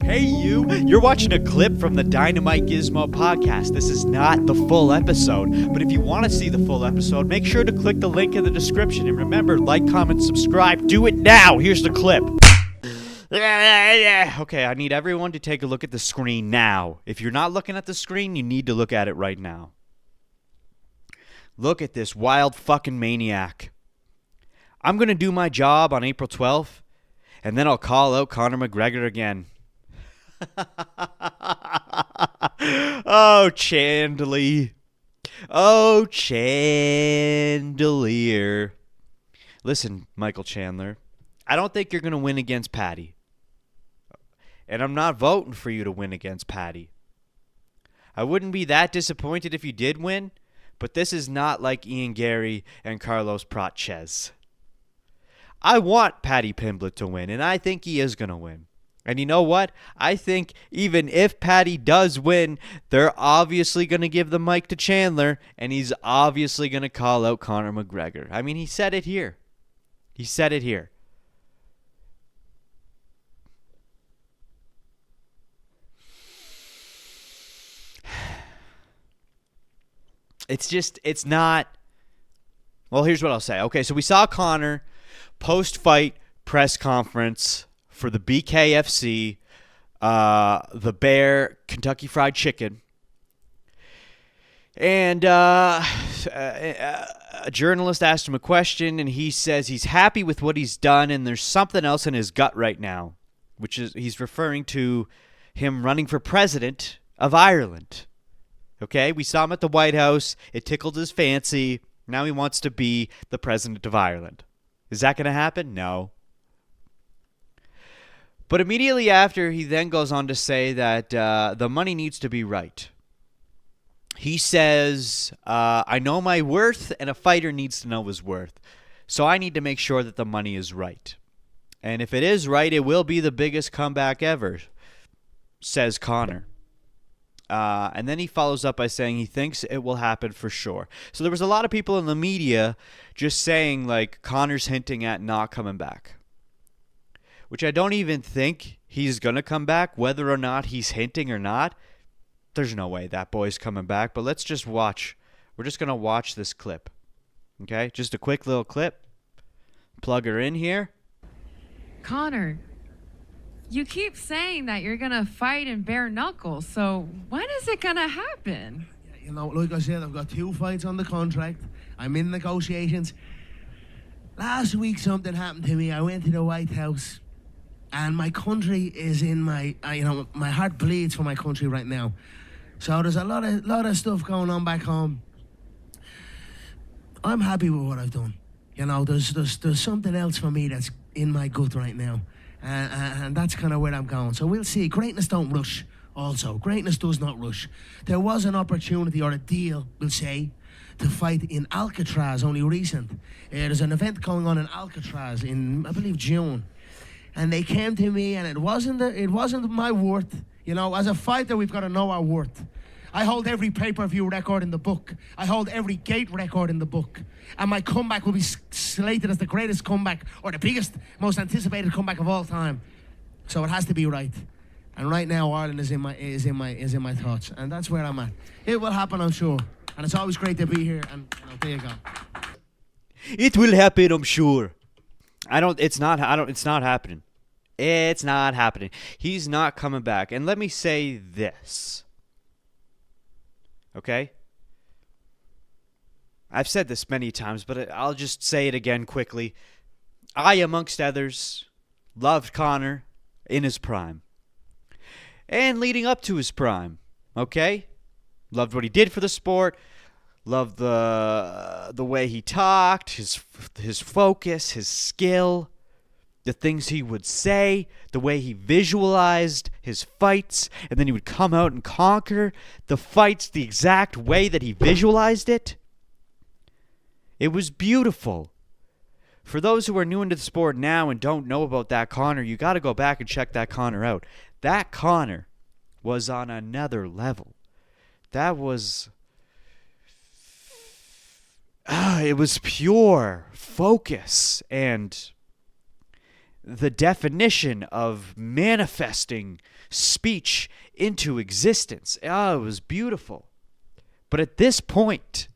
Hey you! You're watching a clip from the DynamiteGizmo podcast. This is not the full episode, but if you want to see the full episode, make sure to click the link in the description. And remember, like, comment, subscribe. Do it now! Here's the clip. Okay, I need everyone to take a look at the screen now. If you're not looking at the screen, you need to look at it right now. Look at this wild fucking maniac. I'm going to do my job on April 12th, and then I'll call out Conor McGregor again. Oh, Chandler. Oh, Chandler. Listen, Michael Chandler, I don't think you're going to win against Patty. And I'm not voting for you to win against Patty. I wouldn't be that disappointed if you did win, but this is not like Ian Gary and Carlos Prates. I want Paddy Pimblett to win, and I think he is going to win. And you know what? I think even if Patty does win, they're obviously going to give the mic to Chandler, and he's obviously going to call out Conor McGregor. I mean, he said it here. He said it here. It's not. Well, here's what I'll say. Okay, so we saw Conor post-fight press conference for the BKFC, the Bear Kentucky Fried Chicken. And a journalist asked him a question, and he says he's happy with what he's done, and there's something else in his gut right now, which is he's referring to him running for president of Ireland. Okay, we saw him at the White House. It tickled his fancy. Now he wants to be the president of Ireland. Is that going to happen? No. But immediately after, he then goes on to say that the money needs to be right. He says, I know my worth, and a fighter needs to know his worth. So I need to make sure that the money is right. And if it is right, it will be the biggest comeback ever, says Conor. And then he follows up by saying he thinks it will happen for sure. So there was a lot of people in the media just saying, like, Conor's hinting at not coming back. Which I don't even think he's going to come back, whether or not he's hinting or not. There's no way that boy's coming back. But let's just watch. We're just going to watch this clip. Okay? Just a quick little clip. Plug her in here. Conor, you keep saying that you're going to fight in bare knuckles. So when is it going to happen? You know, like I said, I've got 2 fights on the contract. I'm in negotiations. Last week something happened to me. I went to the White House. And my country is in my, my heart bleeds for my country right now. So there's a lot of stuff going on back home. I'm happy with what I've done. You know, there's something else for me that's in my gut right now. And that's kind of where I'm going. So we'll see. Greatness don't rush also. Greatness does not rush. There was an opportunity or a deal, we'll say, to fight in Alcatraz, only recent. There's an event going on in Alcatraz in, I believe, June. And they came to me, and it wasn't my worth. You know, as a fighter, we've got to know our worth. I hold every pay-per-view record in the book. I hold every gate record in the book. And my comeback will be slated as the greatest comeback, or the biggest, most anticipated comeback of all time. So it has to be right. And right now, Ireland is in my thoughts, and that's where I'm at. It will happen, I'm sure. And it's always great to be here. And there you go. It will happen, I'm sure. It's not happening. It's not happening. He's not coming back. And let me say this. Okay? I've said this many times, but I'll just say it again quickly. I, amongst others, loved Conor in his prime. And leading up to his prime. Okay? Loved what he did for the sport. Loved the way he talked, his focus, his skill, the things he would say, the way he visualized his fights, and then he would come out and conquer the fights the exact way that he visualized it. It was beautiful. For those who are new into the sport now and don't know about that Conor, you got to go back and check that Conor out. That Conor was on another level. That was... it was pure focus and the definition of manifesting speech into existence. Oh, it was beautiful. But at this point,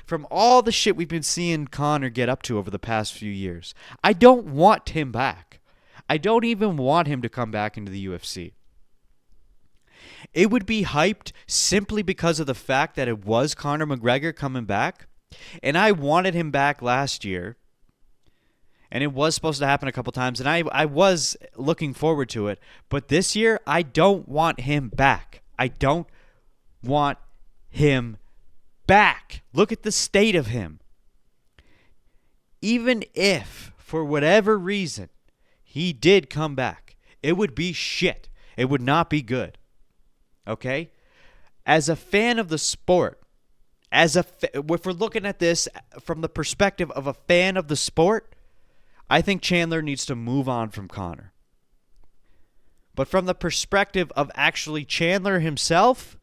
from all the shit we've been seeing Conor get up to over the past few years, I don't want him back. I don't even want him to come back into the UFC. It would be hyped simply because of the fact that it was Conor McGregor coming back, and I wanted him back last year, and it was supposed to happen a couple times, and I was looking forward to it, but this year, I don't want him back. I don't want him back. Look at the state of him. Even if, for whatever reason, he did come back, it would be shit. It would not be good. Okay? As a fan of the sport, if we're looking at this from the perspective of a fan of the sport, I think Chandler needs to move on from Conor. But from the perspective of actually Chandler himself,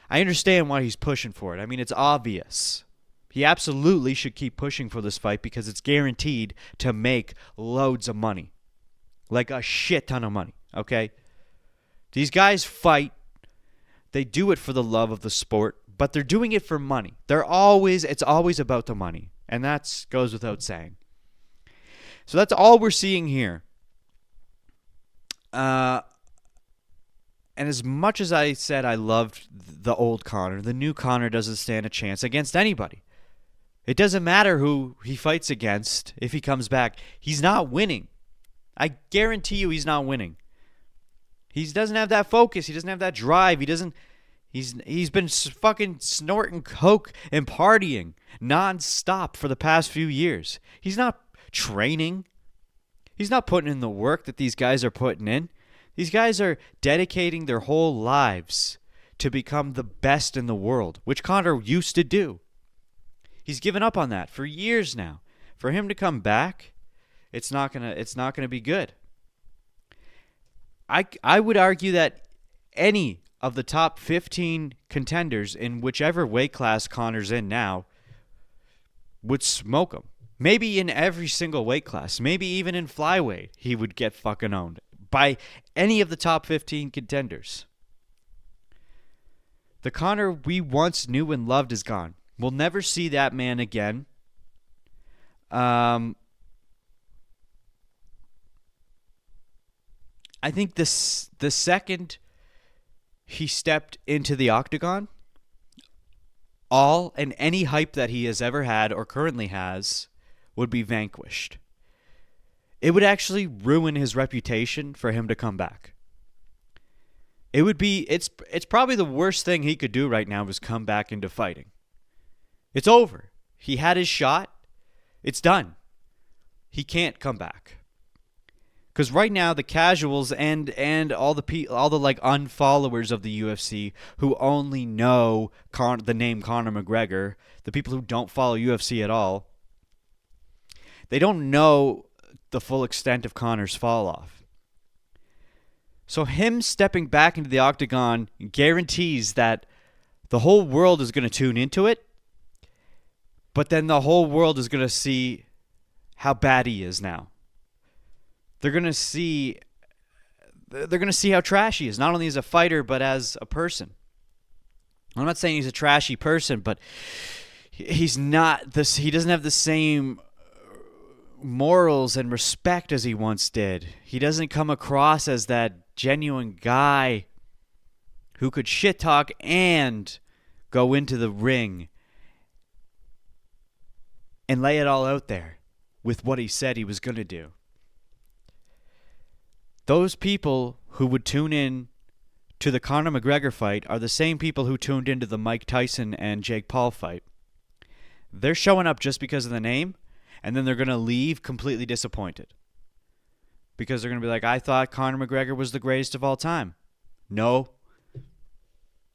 I understand why he's pushing for it. I mean, it's obvious. He absolutely should keep pushing for this fight because it's guaranteed to make loads of money. Like a shit ton of money, okay? These guys fight. They do it for the love of the sport, but they're doing it for money. It's always about the money, and that goes without saying. So that's all we're seeing here. And as much as I said I loved the old Conor, the new Conor doesn't stand a chance against anybody. It doesn't matter who he fights against if he comes back. He's not winning. I guarantee you he's not winning. He doesn't have that focus. He doesn't have that drive. He's been fucking snorting coke and partying nonstop for the past few years. He's not training. He's not putting in the work that these guys are putting in. These guys are dedicating their whole lives to become the best in the world, which Conor used to do. He's given up on that for years now. For him to come back, it's not gonna be good. I would argue that any of the top 15 contenders in whichever weight class Conor's in now would smoke him. Maybe in every single weight class. Maybe even in flyweight, he would get fucking owned by any of the top 15 contenders. The Conor we once knew and loved is gone. We'll never see that man again. I think the second he stepped into the octagon, all and any hype that he has ever had or currently has would be vanquished. It would actually ruin his reputation for him to come back. It's probably the worst thing he could do right now is come back into fighting. It's over. He had his shot. It's done. He can't come back. Because right now the casuals and all the like unfollowers of the UFC who only know the name Conor McGregor, the people who don't follow UFC at all, they don't know the full extent of Conor's fall off. So him stepping back into the octagon guarantees that the whole world is going to tune into it, but then the whole world is going to see how bad he is now. They're going to see how trash he is, not only as a fighter, but as a person. I'm not saying he's a trashy person, but he's not this. He doesn't have the same morals and respect as he once did. He doesn't come across as that genuine guy who could shit talk and go into the ring and lay it all out there with what he said he was going to do. Those people who would tune in to the Conor McGregor fight are the same people who tuned into the Mike Tyson and Jake Paul fight. They're showing up just because of the name, and then they're going to leave completely disappointed. Because they're going to be like, I thought Conor McGregor was the greatest of all time. No.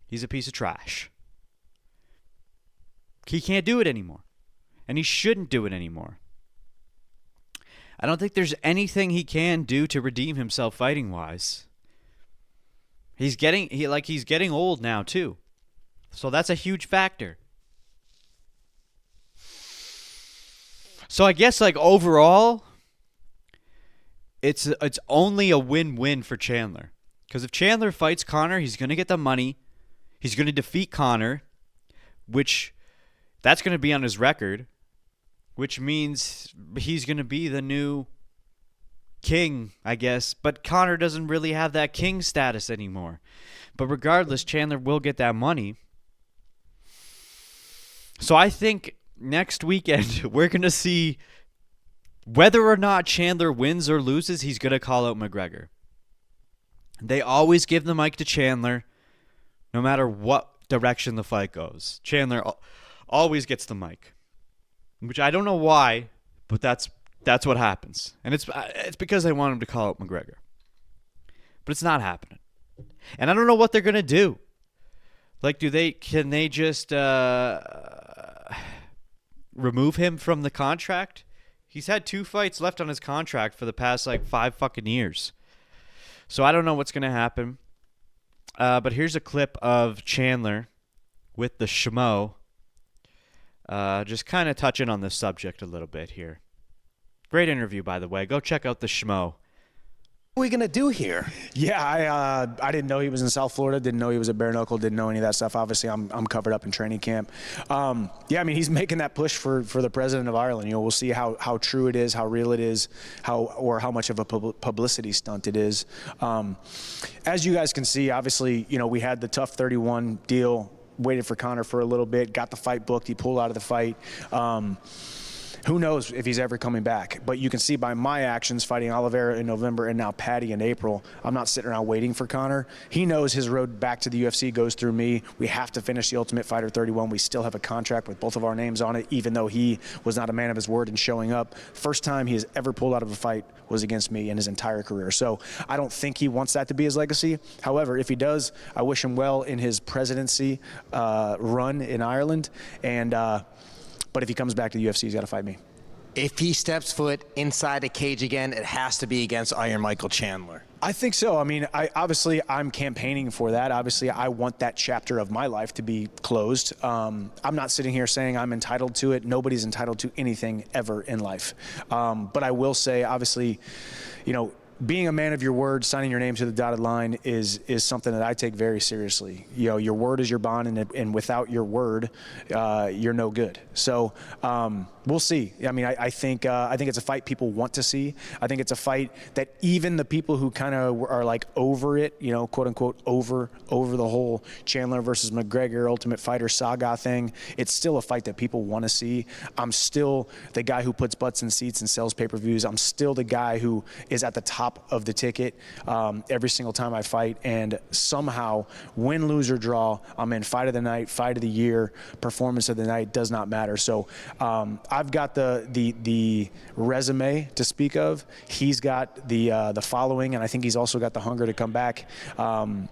He's a piece of trash. He can't do it anymore. And he shouldn't do it anymore. I don't think there's anything he can do to redeem himself fighting-wise. He's getting old now, too. So that's a huge factor. So I guess, overall, it's only a win-win for Chandler. Because if Chandler fights Conor, he's going to get the money. He's going to defeat Conor, which that's going to be on his record, which means he's going to be the new king, I guess. But Conor doesn't really have that king status anymore. But regardless, Chandler will get that money. So I think next weekend we're going to see whether or not Chandler wins or loses, he's going to call out McGregor. They always give the mic to Chandler no matter what direction the fight goes. Chandler always gets the mic, which I don't know why, but that's what happens. And it's because they want him to call out McGregor. But it's not happening. And I don't know what they're going to do. Like, can they just remove him from the contract? He's had 2 fights left on his contract for the past, 5 fucking years. So I don't know what's going to happen. But here's a clip of Chandler with the schmo. Just kind of touching on this subject a little bit here. Great interview, by the way. Go check out the schmo. What are we going to do here? Yeah, I didn't know he was in South Florida, didn't know he was a bare knuckle, didn't know any of that stuff. Obviously, I'm covered up in training camp. Yeah, I mean, he's making that push for the president of Ireland. You know, we'll see how true it is, how real it is, how much of a publicity stunt it is. As you guys can see, obviously, you know, we had the tough 31 deal, waited for Conor for a little bit, got the fight booked, he pulled out of the fight. Who knows if he's ever coming back? But you can see by my actions fighting Oliveira in November and now Patty in April, I'm not sitting around waiting for Conor. He knows his road back to the UFC goes through me. We have to finish the Ultimate Fighter 31. We still have a contract with both of our names on it, even though he was not a man of his word in showing up. First time he has ever pulled out of a fight was against me in his entire career. So I don't think he wants that to be his legacy. However, if he does, I wish him well in his presidency run in Ireland. And but if he comes back to the UFC, he's got to fight me. If he steps foot inside a cage again, it has to be against Iron Michael Chandler. I think so. I mean, I'm campaigning for that. Obviously, I want that chapter of my life to be closed. I'm not sitting here saying I'm entitled to it. Nobody's entitled to anything ever in life. But I will say, obviously, you know, being a man of your word, signing your name to the dotted line is something that I take very seriously. You know, your word is your bond, and without your word, you're no good. So we'll see. I mean, I think it's a fight people want to see. I think it's a fight that even the people who kind of are like over it, you know, quote unquote, over the whole Chandler versus McGregor Ultimate Fighter saga thing, it's still a fight that people want to see. I'm still the guy who puts butts in seats and sells pay-per-views. I'm still the guy who is at the top of the ticket every single time I fight, and somehow, win, lose, or draw, I'm in fight of the night, fight of the year, performance of the night, does not matter. So I've got the resume to speak of. He's got the following, and I think he's also got the hunger to come back,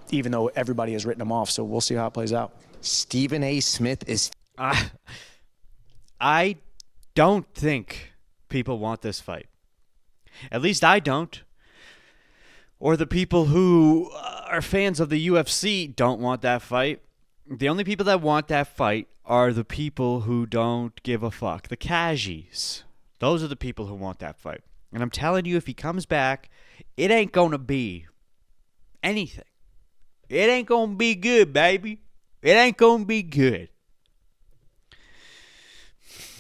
even though everybody has written him off. So we'll see how it plays out. Stephen A. Smith is... I don't think people want this fight. At least I don't. Or the people who are fans of the UFC don't want that fight. The only people that want that fight are the people who don't give a fuck. The cashies. Those are the people who want that fight. And I'm telling you, if he comes back, it ain't going to be anything. It ain't going to be good, baby. It ain't going to be good.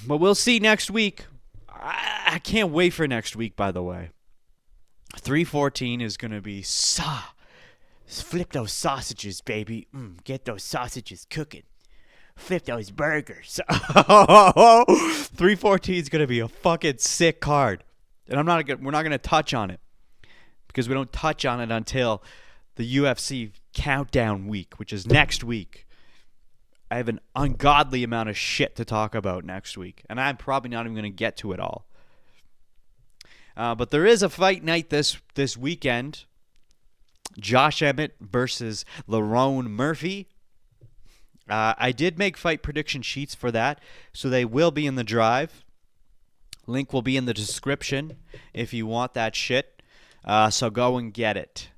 But we'll see next week. I can't wait for next week, by the way. 314 is going to be flip those sausages, baby. Get those sausages cooking. Flip those burgers. 314 is going to be a fucking sick card. And we're not going to touch on it because we don't touch on it until the UFC countdown week, which is next week. I have an ungodly amount of shit to talk about next week, and I'm probably not even going to get to it all. But there is a fight night this weekend. Josh Emmett versus Lerone Murphy. I did make fight prediction sheets for that, so they will be in the drive. Link will be in the description if you want that shit. So go and get it.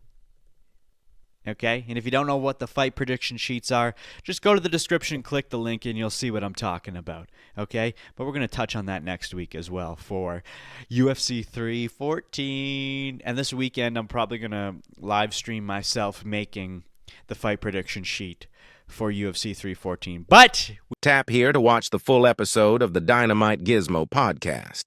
Okay? And if you don't know what the fight prediction sheets are, just go to the description, click the link, and you'll see what I'm talking about. Okay? But we're going to touch on that next week as well for UFC 314. And this weekend, I'm probably going to live stream myself making the fight prediction sheet for UFC 314. But Tap here to watch the full episode of the Dynamite Gizmo podcast.